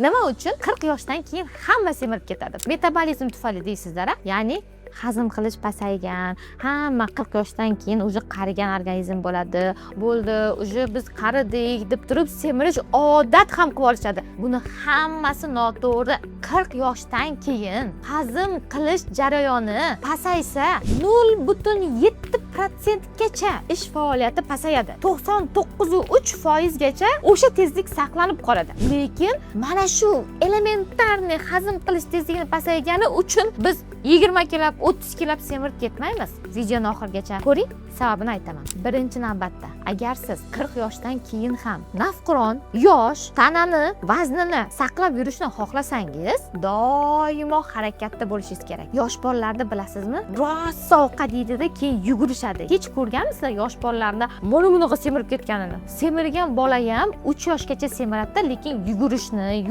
Nima uchun 40 yoshdan keyin hamma semirib ketadi? Metabolizm tufayli deysizlar, ya'ni hazm qilish pasaygan, hamma 40 yoshdan keyin уже qarigan organizm bo'ladi. Bo'ldi, уже biz qaridik deb turib semirish odat ham qilib olishadi. Buni hammasi noto'g'ri. 40 yoshdan keyin hazm qilish jarayoni pasaysa 0,7% gacha ish faoliyati pasayadi. 99,3% gacha o'sha tezlik saqlanib qoladi. Lekin mana shu elementarniy hazm qilish tezligini pasaygani uchun biz 20 kg, 30 kg semirib ketmaymiz. Videoni oxirigacha ko'ring, sababini aytaman. Birinchi navbatda, agar siz 40 yoshdan keyin ham navqiron, yosh, tanani, vaznini saqlab yurishni xohlasangiz, doimo harakatda bo'lishingiz kerak. Yosh bolalarni bilasizmi? Rosa ovqat yeydi-da, keyin yugurishadi. Hech ko'rganmisizlar yosh bolalarni mo'ni-mo'niga semirib ketganini? Semirgan bola ham 3 yoshgacha semiradi, lekin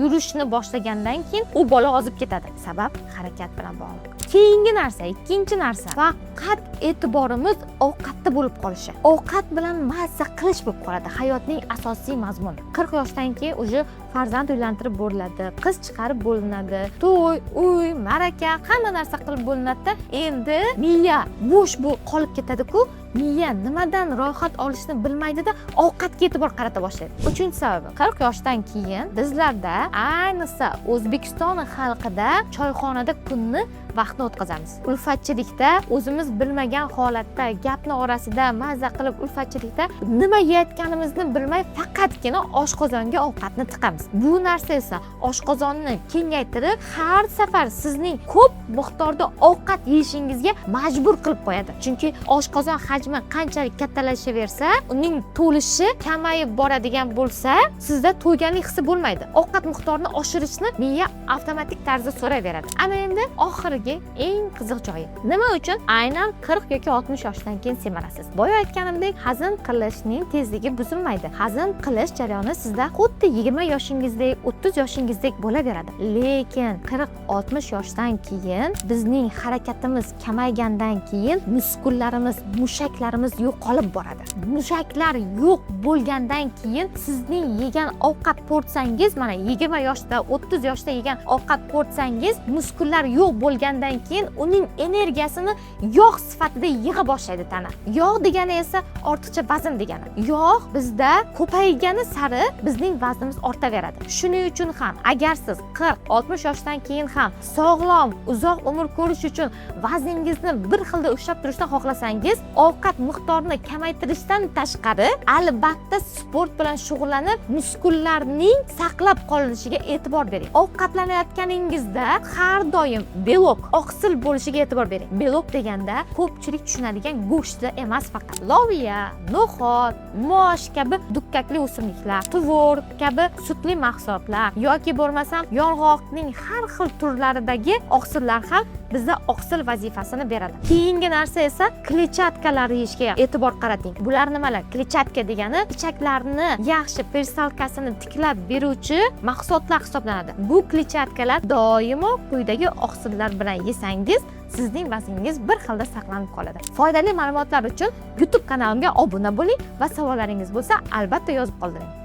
yurishni boshlagandan keyin u bola ozib ketadi. Sabab harakat bilan bog'liq. Keyingi narsa, ikkinchi narsa, faqat e'tiborimiz ovqatda bo'lib qolishi. Ovqat bilan mazza qilish bo'lib qoladi. Hayotning asosiy mazmuni. 40 yoshdan keyin уже farzand uylantirib bo'ladi, qiz chiqarib bo'linadi, to'y, uy, ma'raka, hamma narsa qilib bo'linadi. Endi miya bo'sh qolib ketadi-ku, miya nimadan rohat olishni bilmaydida, ovqatga e'tibor qarata boshlaydi. Uchinchi sababi, 40 yoshdan keyin bizlarda, ayniqsa O'zbekiston xalqida choyxonada kunni vaqtni o'tkazamiz. Ulfatchilikda o'zimiz bilmagan holatda, gapni orasida mazza qilib ulfatchilikda nima yeyotganimizni bilmay faqatgina oshqozonga ovqatni tiqamiz. Bu narsa esa oshqozonni kengaytirib, har safar sizning ko'p miqdorda ovqat yeyishingizga majbur qilib qo'yadi. Chunki oshqozon hajmi qanchalik kattalashaversa, uning to'lishi kamayib boradigan bo'lsa, sizda to'yganlik hissi bo'lmaydi. Ovqat miqdorini oshirishni miya avtomatik tarzda so'rayveradi. Ana endi oxirgi eng qiziq joyi. Nima uchun aynan 40 yoki 60 yoshdan keyin semirasiz? Boya aytganimdek, hazm qilishning tezligi buzilmaydi. Hazm qilish jarayoni sizda xuddi 20 yoshingizdek, 30 yoshingizdek bo'laveradi. Lekin 40-60 yoshdan keyin bizning harakatimiz kamaygandan keyin muskullarimiz, mushaklarimiz yo'qolib boradi. Mushaklar yo'q bo'lgandan keyin sizning yegan ovqat porsiyangiz, mana 20 yoshda, 30 yoshda yegan ovqat porsiyangiz muskullar yo'q bo'lgandan keyin uning energiyasini yog' sifatida yig'a boshlaydi tana. Yog' degani esa ortiqcha vazn degani. Yog' bizda ko'paygani sari bizning vaznimiz ortaveradi. Shuning uchun ham agar siz 40-60 yoshdan keyin ham sog'lom, uzoq umr ko'rish uchun vazningizni bir xilda ushlab turishni xohlasangiz, ovqat miqdorini kamaytirishdan tashqari, albatta sport bilan shug'ullanib, muskullarning saqlab qolinishiga e'tibor bering. Ovqatlanayotganingizda har doim belok, oqsil bo'lishiga e'tibor bering. Belok deganda ko'pchilik tushunadigan go'shtda emas, faqat loviya, no'xat, mosh kabi dukkakli o'simliklar, tvorog kabi sutli mahsulotlar yoki bo'lmasam yong'oqning har xil turlaridagi oqsillar ham bizda oqsil vazifasini beradi. Keyingi narsa esa kletchatkalar yeyishga e'tibor qarating. Bular nimalar? Kletchatka degani ichaklarni yaxshi peristalkasini tiklab beruvchi mahsulotlar hisoblanadi. Bu kletchatkalar doimo quyidagi oqsillar bilan yesangiz, sizning vazningiz bir xilda saqlanib qoladi. Foydali ma'lumotlar uchun YouTube kanalimga obuna bo'ling va savollaringiz bo'lsa, albatta yozib qoldiring.